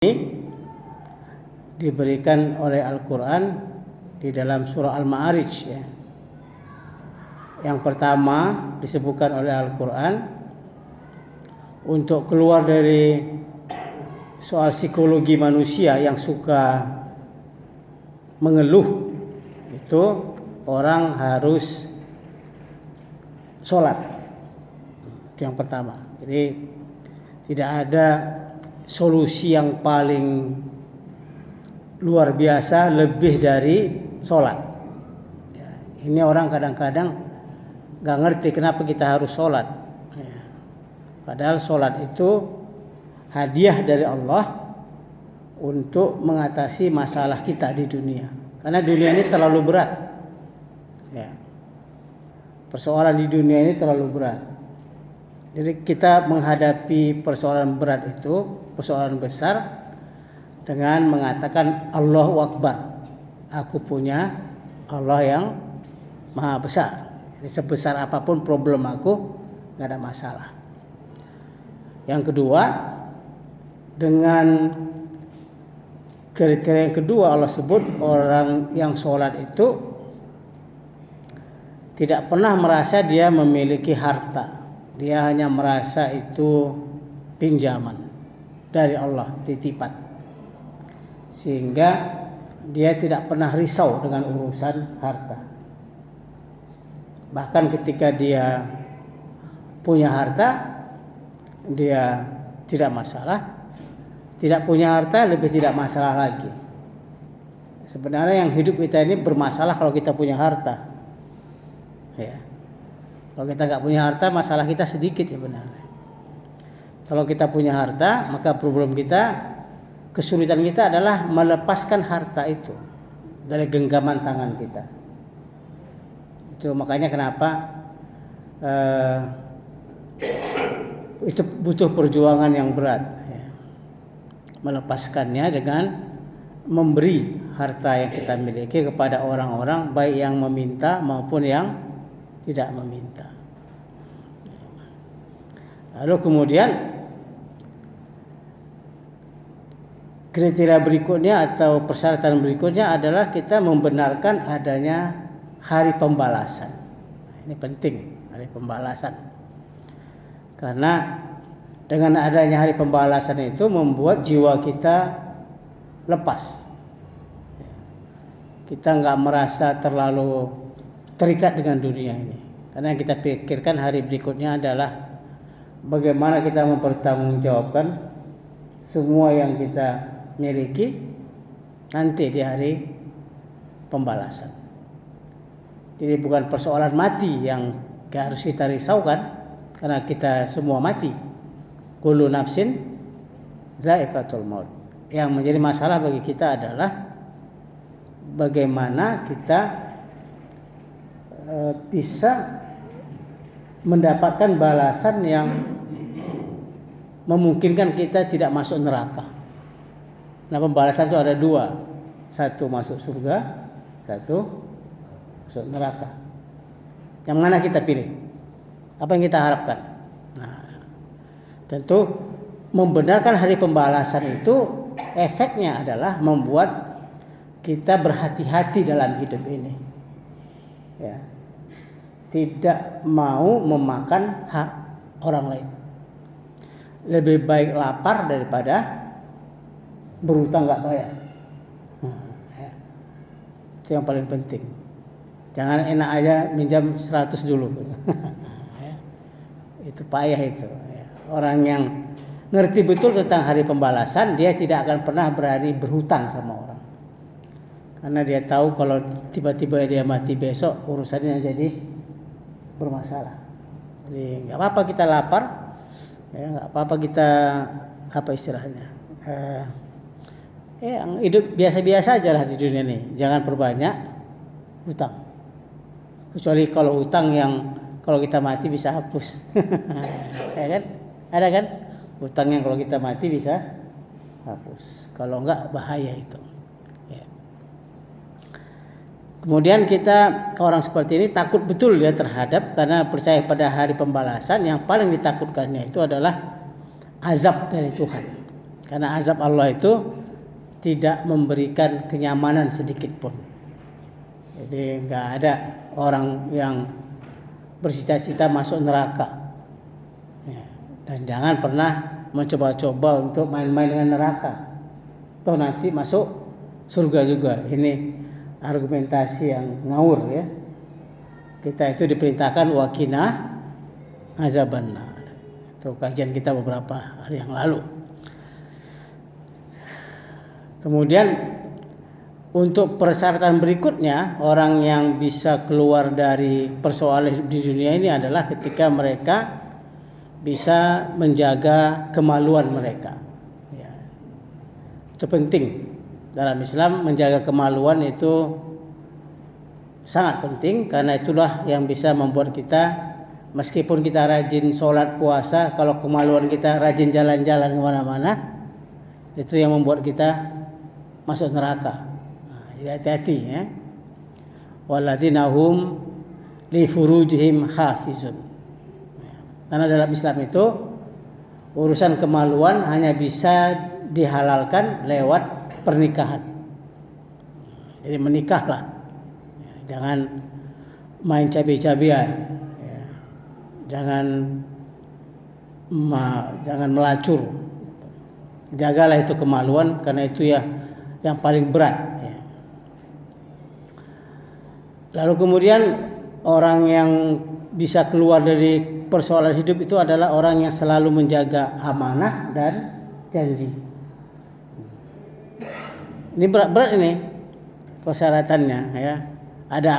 ini diberikan oleh Al-Quran di dalam surah Al-Ma'arij ya. Yang pertama disebutkan oleh Al-Quran untuk keluar dari soal psikologi manusia yang suka mengeluh, itu orang harus sholat. Itu yang pertama. Jadi tidak ada solusi yang paling luar biasa lebih dari sholat. Ya, ini orang kadang-kadang gak ngerti kenapa kita harus sholat. Ya, padahal sholat itu hadiah dari Allah untuk mengatasi masalah kita di dunia. Karena dunia ini terlalu berat. Ya, persoalan di dunia ini terlalu berat. Jadi kita menghadapi persoalan berat itu, persoalan besar, dengan mengatakan Allahu Akbar. Aku punya Allah yang maha besar. Jadi sebesar apapun problem aku, gak ada masalah. Yang kedua, dengan kriteria yang kedua Allah sebut orang yang sholat itu tidak pernah merasa dia memiliki harta. Dia hanya merasa itu pinjaman dari Allah, titipan. Sehingga dia tidak pernah risau dengan urusan harta. Bahkan ketika dia punya harta, dia tidak masalah. Tidak punya harta lebih tidak masalah lagi. Sebenarnya yang hidup kita ini bermasalah kalau kita punya harta. Ya. Kalau kita nggak punya harta, masalah kita sedikit sebenarnya. Kalau kita punya harta, maka problem kita, kesulitan kita adalah melepaskan harta itu dari genggaman tangan kita. Itu makanya kenapa itu butuh perjuangan yang berat. Ya. Melepaskannya dengan memberi harta yang kita miliki kepada orang-orang, baik yang meminta maupun yang tidak meminta. Lalu kemudian kriteria berikutnya atau persyaratan berikutnya adalah kita membenarkan adanya hari pembalasan. Ini penting, hari pembalasan. Karena dengan adanya hari pembalasan itu membuat jiwa kita lepas. Kita nggak merasa terlalu terikat dengan dunia ini. Karena yang kita pikirkan hari berikutnya adalah bagaimana kita mempertanggungjawabkan semua yang kita miliki nanti di hari pembalasan. Jadi bukan persoalan mati yang harus kita risaukan, karena kita semua mati. Kullu nafsin za'iqatul maut. Yang menjadi masalah bagi kita adalah bagaimana kita bisa mendapatkan balasan yang memungkinkan kita tidak masuk neraka. Nah, pembalasan itu ada dua. Satu masuk surga, satu masuk neraka. Yang mana kita pilih? Apa yang kita harapkan? Nah, tentu membenarkan hari pembalasan itu efeknya adalah membuat kita berhati-hati dalam hidup ini. Ya. Tidak mau memakan hak orang lain. Lebih baik lapar daripada berutang gak bayar. Ya. Itu yang paling penting. Jangan enak aja minjam 100 dulu. Ya. Itu payah itu. Ya. Orang yang ngerti betul tentang hari pembalasan, dia tidak akan pernah berani berhutang sama orang. Karena dia tahu kalau tiba-tiba dia mati besok, urusannya jadi bermasalah. Jadi nggak apa-apa kita lapar, ya nggak apa-apa kita apa istilahnya, yang hidup biasa-biasa aja lah di dunia ini. Jangan perbanyak hutang. Kecuali kalau hutang yang kalau kita mati bisa hapus, ya kan? Ada kan? Hutang yang kalau kita mati bisa hapus. Kalau enggak bahaya itu. Kemudian kita orang seperti ini takut betul dia terhadap, karena percaya pada hari pembalasan. Yang paling ditakutkannya itu adalah azab dari Tuhan. Karena azab Allah itu tidak memberikan kenyamanan sedikit pun. Jadi nggak ada orang yang bercita-cita masuk neraka. Ya. Dan jangan pernah mencoba-coba untuk main-main dengan neraka. Toh nanti masuk surga juga. Ini argumentasi yang ngawur ya. Kita itu diperintahkan wakina azabannar. Itu kajian kita beberapa hari yang lalu. Kemudian untuk persyaratan berikutnya, orang yang bisa keluar dari persoalan hidup di dunia ini adalah ketika mereka bisa menjaga kemaluan mereka. Ya. Itu penting. Dalam Islam menjaga kemaluan itu sangat penting, karena itulah yang bisa membuat kita, meskipun kita rajin sholat puasa, kalau kemaluan kita rajin jalan-jalan kemana-mana, itu yang membuat kita masuk neraka. Jadi hati-hati ya. Walladzina hum li furujihim hafizun. Karena dalam Islam itu urusan kemaluan hanya bisa dihalalkan lewat pernikahan. Jadi menikahlah. Jangan main cabai-cabian. Jangan melacur. Jagalah itu kemaluan, karena itu ya yang paling berat. Lalu kemudian orang yang bisa keluar dari persoalan hidup itu adalah orang yang selalu menjaga amanah dan janji. Ini berat-berat ini persyaratannya ya. Ada